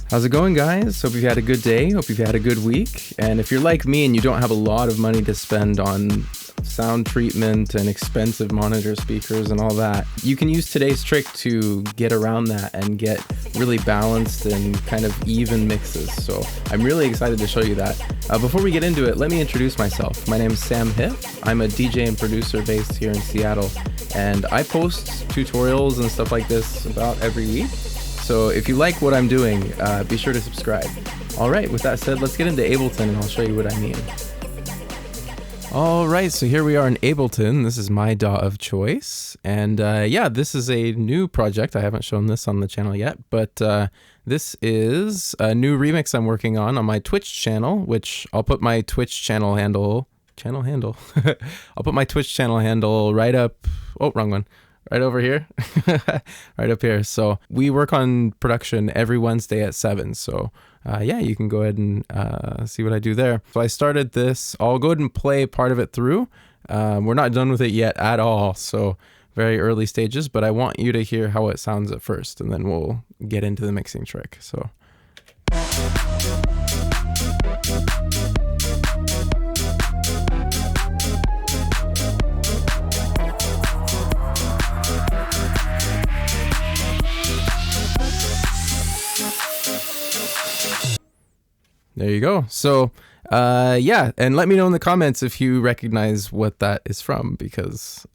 How's it going, guys? Hope you've had a good day. Hope you've had a good week. And if you're like me and you don't have a lot of money to spend on sound treatment and expensive monitor speakers and all that, you can use today's trick to get around that and get really balanced and kind of even mixes. So I'm really excited to show you that. Before we get into it, let me introduce myself. My name is Sam Hiff. I'm a DJ and producer based here in Seattle, and I post tutorials and stuff like this about every week. So if you like what I'm doing, be sure to subscribe. All right, with that said, let's get into Ableton and I'll show you what I mean. All right, so here we are in Ableton. This is my DAW of choice. And yeah, this is a new project. I haven't shown this on the channel yet, but this is a new remix I'm working on my Twitch channel, which I'll put my Twitch channel handle. I'll put my Twitch channel handle right up. Oh, wrong one. Right over here, right up here. So we work on production every Wednesday at 7. So yeah, you can go ahead and see what I do there. So I started this. I'll go ahead and play part of it through. We're not done with it yet at all. So very early stages, but I want you to hear how it sounds at first, and then we'll get into the mixing trick. So. There you go. So, yeah, and let me know in the comments if you recognize what that is from, because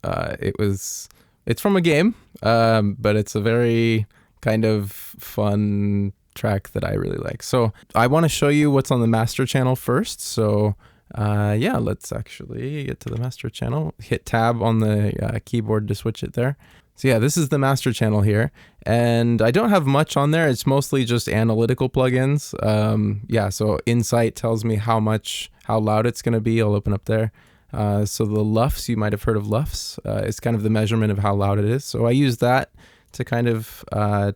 it's from a game, but it's a very kind of fun track that I really like. So I want to show you what's on the master channel first. So yeah, let's actually get to the master channel. Hit tab on the keyboard to switch it there. So yeah, this is the master channel here, and I don't have much on there. It's mostly just analytical plugins. Yeah, so Insight tells me how loud it's going to be. I'll open up there. So the LUFS, you might have heard of LUFS. It's kind of the measurement of how loud it is. So I use that to kind of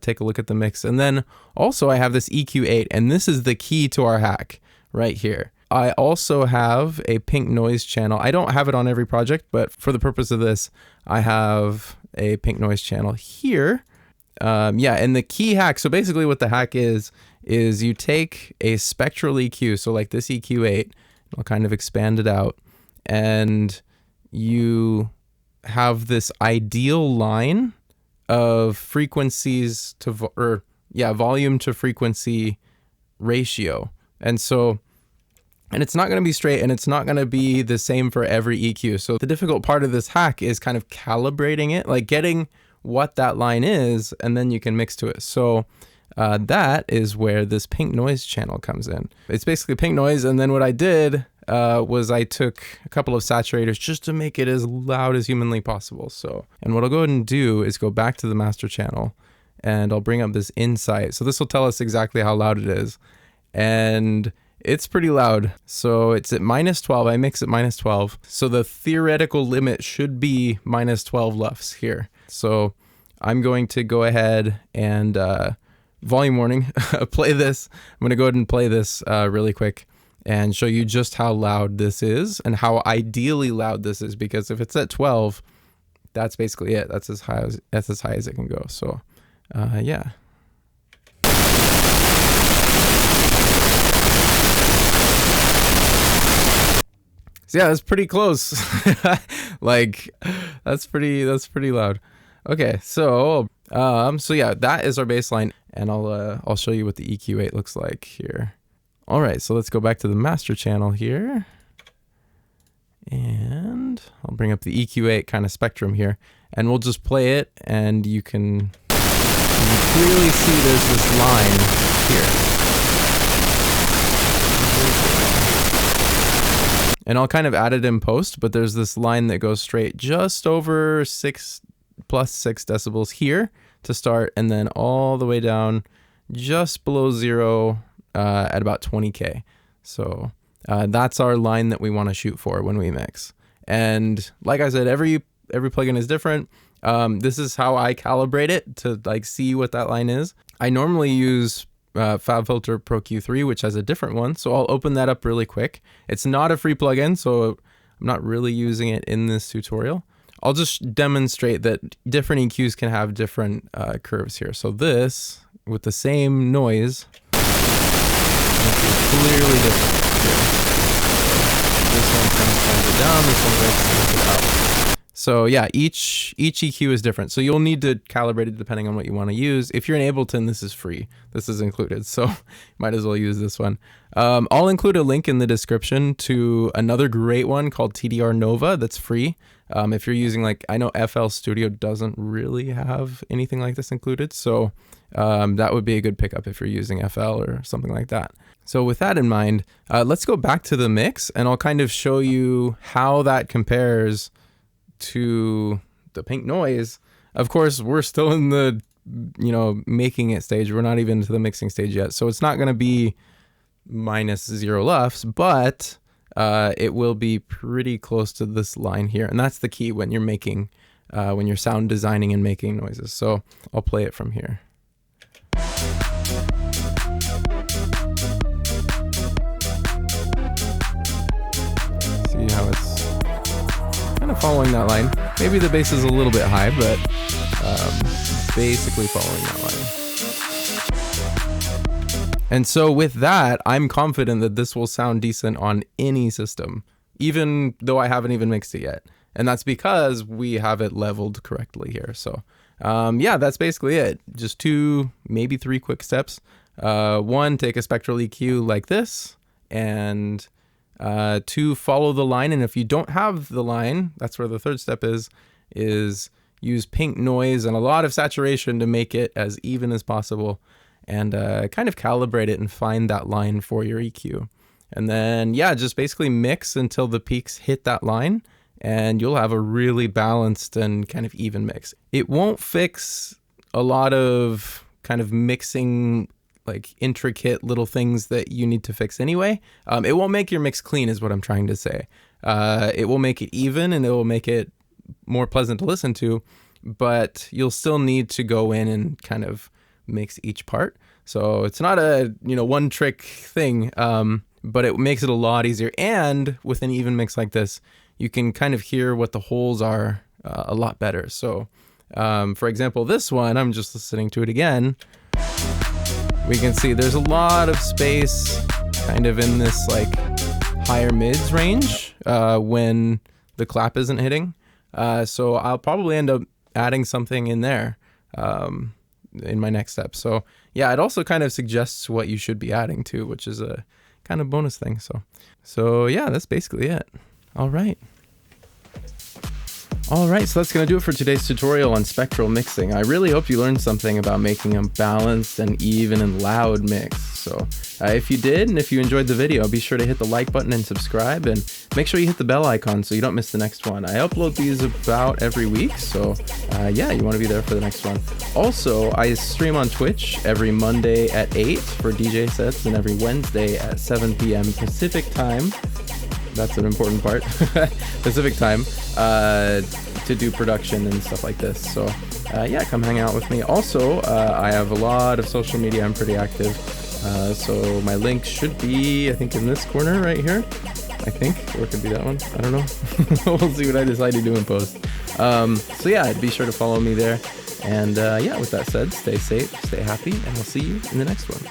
take a look at the mix. And then also I have this EQ8, and this is the key to our hack right here. I also have a pink noise channel. I don't have it on every project, but for the purpose of this, I have a pink noise channel here. Yeah, and the key hack, so basically what the hack is you take a Spectral EQ, so like this EQ8, I'll kind of expand it out, and you have this ideal line of frequencies to, volume to frequency ratio. And it's not going to be straight, and it's not going to be the same for every EQ. So the difficult part of this hack is kind of calibrating it, like getting what that line is, and then you can mix to it. So that is where this pink noise channel comes in. It's basically pink noise, and then what I did was I took a couple of saturators just to make it as loud as humanly possible. So, and what I'll go ahead and do is go back to the master channel, and I'll bring up this Insight. So this will tell us exactly how loud it is. And it's pretty loud. So it's at -12. I mix at -12. So the theoretical limit should be -12 LUFS here. So I'm going to go ahead and volume warning, play this. I'm going to go ahead and play this really quick and show you just how loud this is and how ideally loud this is, because if it's at 12, that's basically it. That's as high as it can go. So yeah. So yeah, that's pretty close. Like that's pretty loud. Okay, so so yeah, that is our bass line, and I'll show you what the EQ8 looks like here. All right, so let's go back to the master channel here, and I'll bring up the EQ8 kind of spectrum here, and we'll just play it, and you can clearly see there's this line here. And I'll kind of add it in post, but there's this line that goes straight just over 6 decibels here to start, and then all the way down just below 0 at about 20K. So that's our line that we want to shoot for when we mix. And like I said, every plugin is different. This is how I calibrate it to like see what that line is. I normally use FabFilter Pro Q3, which has a different one. So I'll open that up really quick. It's not a free plugin, so I'm not really using it in this tutorial. I'll just demonstrate that different EQs can have different curves here. So this, with the same noise, clearly different here. This one kind of turns it down, this one turns it up. So yeah, each EQ is different. So you'll need to calibrate it depending on what you want to use. If you're in Ableton, this is free. This is included, so might as well use this one. I'll include a link in the description to another great one called TDR Nova that's free. If you're using, like, I know FL Studio doesn't really have anything like this included, so that would be a good pickup if you're using FL or something like that. So with that in mind, let's go back to the mix, and I'll kind of show you how that compares to the pink noise. Of course, we're still in the, making it stage. We're not even to the mixing stage yet. So it's not going to be -0 LUFS, but it will be pretty close to this line here. And that's the key when you're making, when you're sound designing and making noises. So I'll play it from here. See how it's kind of following that line. Maybe the bass is a little bit high, but basically following that line. And so with that, I'm confident that this will sound decent on any system, even though I haven't even mixed it yet. And that's because we have it leveled correctly here. So yeah, that's basically it. Just 2, maybe 3 quick steps. 1, take a Spectral EQ like this, and 2, follow the line. And if you don't have the line, that's where the third step is use pink noise and a lot of saturation to make it as even as possible, and kind of calibrate it and find that line for your EQ. And then, yeah, just basically mix until the peaks hit that line, and you'll have a really balanced and kind of even mix. It won't fix a lot of kind of mixing, like intricate little things that you need to fix anyway. It won't make your mix clean is what I'm trying to say. It will make it even, and it will make it more pleasant to listen to, but you'll still need to go in and kind of mix each part. So it's not a, one trick thing, but it makes it a lot easier. And with an even mix like this, you can kind of hear what the holes are a lot better. So for example, this one, I'm just listening to it again. We can see there's a lot of space kind of in this like higher mids range when the clap isn't hitting. So I'll probably end up adding something in there in my next step. So yeah, it also kind of suggests what you should be adding to, which is a kind of bonus thing. So yeah, that's basically it. All right, so that's going to do it for today's tutorial on spectral mixing. I really hope you learned something about making a balanced and even and loud mix. So if you did, and if you enjoyed the video, be sure to hit the like button and subscribe, and make sure you hit the bell icon so you don't miss the next one. I upload these about every week, so yeah, you want to be there for the next one. Also, I stream on Twitch every Monday at 8 for DJ sets, and every Wednesday at 7 p.m. Pacific time. That's an important part. Pacific time to do production and stuff like this. So yeah, come hang out with me. Also, I have a lot of social media. I'm pretty active. So my link should be, I think, in this corner right here. I think, or it could be that one. I don't know. We'll see what I decide to do in post. So yeah, be sure to follow me there. And yeah, with that said, stay safe, stay happy, and I'll see you in the next one.